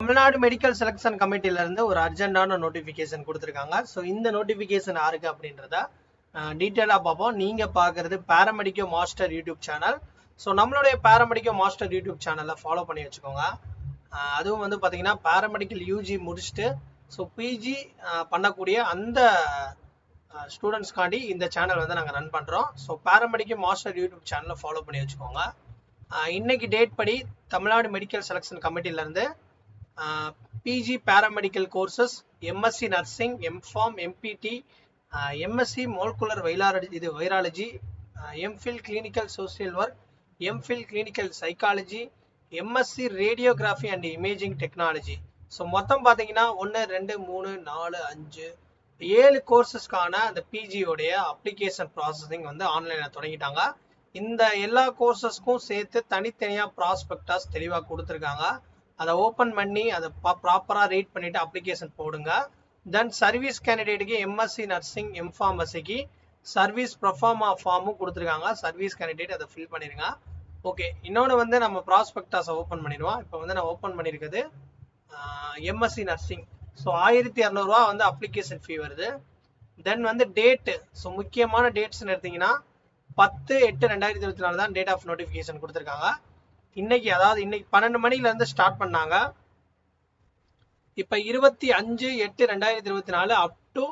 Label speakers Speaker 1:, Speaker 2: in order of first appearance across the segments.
Speaker 1: Tamil Nadu medical selection கமிட்டில இருந்து ஒரு அர்ஜென்டான நோட்டிபிகேஷன் கொடுத்துருக்காங்க. ஸோ இந்த நோட்டிபிகேஷன் யாருக்கு அப்படின்றத டீட்டெயிலாக பார்ப்போம். நீங்க பார்க்கறது Paramedico Master YouTube channel. So நம்மளுடைய பாராமெடிக்கோ மாஸ்டர் யூடியூப் சேனலை ஃபாலோ பண்ணி வச்சுக்கோங்க. அதுவும் வந்து பார்த்தீங்கன்னா பாராமெடிக்கல் யூஜி முடிச்சுட்டு ஸோ பிஜி பண்ணக்கூடிய அந்த ஸ்டூடெண்ட்ஸ்காண்டி இந்த சேனல் வந்து நாங்கள் ரன் பண்ணுறோம். ஸோ பாராமெடிக்கோ மாஸ்டர் யூடியூப் சேனலை ஃபாலோ பண்ணி வச்சுக்கோங்க. இன்னைக்கு டேட் படி தமிழ்நாடு மெடிக்கல் செலக்ஷன் கமிட்டிலேருந்து PG paramedical courses, MSc nursing, MPharm, MPT, MSc மோல்குலர் virology, MPhil clinical social work, MPhil clinical psychology, MSc radiography and imaging technology. So மொத்தம் பார்த்தீங்கன்னா 1 2 3 4 5 7 கோர்சஸ்க்கான அந்த பிஜியோடைய அப்ளிகேஷன் ப்ராசஸிங் வந்து ஆன்லைனில் தொடங்கிட்டாங்க. இந்த எல்லா கோர்சஸ்க்கும் சேர்த்து தனித்தனியாக ப்ராஸ்பெக்டாஸ் தெளிவாக கொடுத்துருக்காங்க. அதை ஓப்பன் பண்ணி அதை ப்ராப்பராக ரீட் பண்ணிவிட்டு அப்ளிகேஷன் போடுங்க. தென் சர்வீஸ் கேண்டிடேட்டுக்கு எம்எஸ்சி நர்சிங், எம்ஃபார்மசிக்கு சர்வீஸ் ப்ரொஃபார்மா ஃபார்மும் கொடுத்துருக்காங்க. சர்வீஸ் கேண்டிடேட் அதை ஃபில் பண்ணிடுங்க. ஓகே, இன்னொன்று வந்து நம்ம ப்ராஸ்பெக்டாஸை ஓப்பன் பண்ணிடுவோம். இப்போ வந்து நான் ஓப்பன் பண்ணியிருக்கிறது எம்எஸ்சி நர்சிங். ஸோ 1200 ரூபா வந்து அப்ளிகேஷன் ஃபீ வருது. தென் வந்து டேட்டு, ஸோ முக்கியமான டேட்ஸ்ன்னு எடுத்தீங்கன்னா 10/8/2024 தான் டேட் ஆஃப் நோட்டிஃபிகேஷன் கொடுத்துருக்காங்க. இன்னைக்கு, அதாவது இன்னைக்கு 12 மணிலேருந்து ஸ்டார்ட் பண்ணாங்க. இப்போ 25/8/2024 அப் டு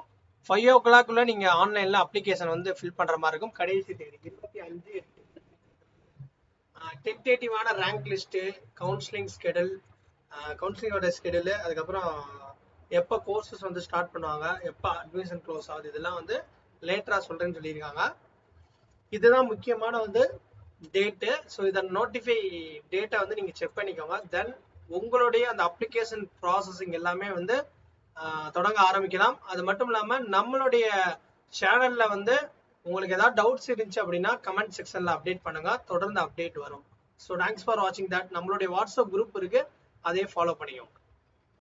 Speaker 1: 5 o'clock நீங்கள் ஆன்லைனில் அப்ளிகேஷன் வந்து ஃபில் பண்ணுற மாதிரி இருக்கும். கடைசி தேதி 25/8. டென்டேட்டிவான ரேங்க் லிஸ்ட்டு, கவுன்சிலிங் ஸ்கெடியூல், கவுன்சிலிங்கோட ஸ்கெடியூலு, அதுக்கப்புறம் எப்போ கோர்சஸ் வந்து ஸ்டார்ட் பண்ணுவாங்க, எப்போ அட்மிஷன் க்ளோஸ் ஆகுது, இதெல்லாம் வந்து லேட்டராக சொல்கிறேன்னு சொல்லியிருக்காங்க. இதுதான் முக்கியமான வந்து டேட்டு. ஸோ இதன் நோட்டிஃபை டேட்டை வந்து நீங்கள் செக் பண்ணிக்கோங்க. தென் உங்களுடைய அந்த அப்ளிகேஷன் ப்ராசஸிங் எல்லாமே வந்து தொடங்க ஆரம்பிக்கலாம். அது மட்டும் இல்லாமல் நம்மளுடைய சேனலில் வந்து உங்களுக்கு ஏதாவது டவுட்ஸ் இருந்துச்சு அப்படின்னா கமெண்ட் செக்ஷனில் அப்டேட் பண்ணுங்கள். தொடர்ந்து அப்டேட் வரும். ஸோ தேங்க்ஸ் ஃபார் வாட்சிங் தட். நம்மளுடைய வாட்ஸ்அப் குரூப் இருக்குது, அதே ஃபாலோ பண்ணிக்கோங்க.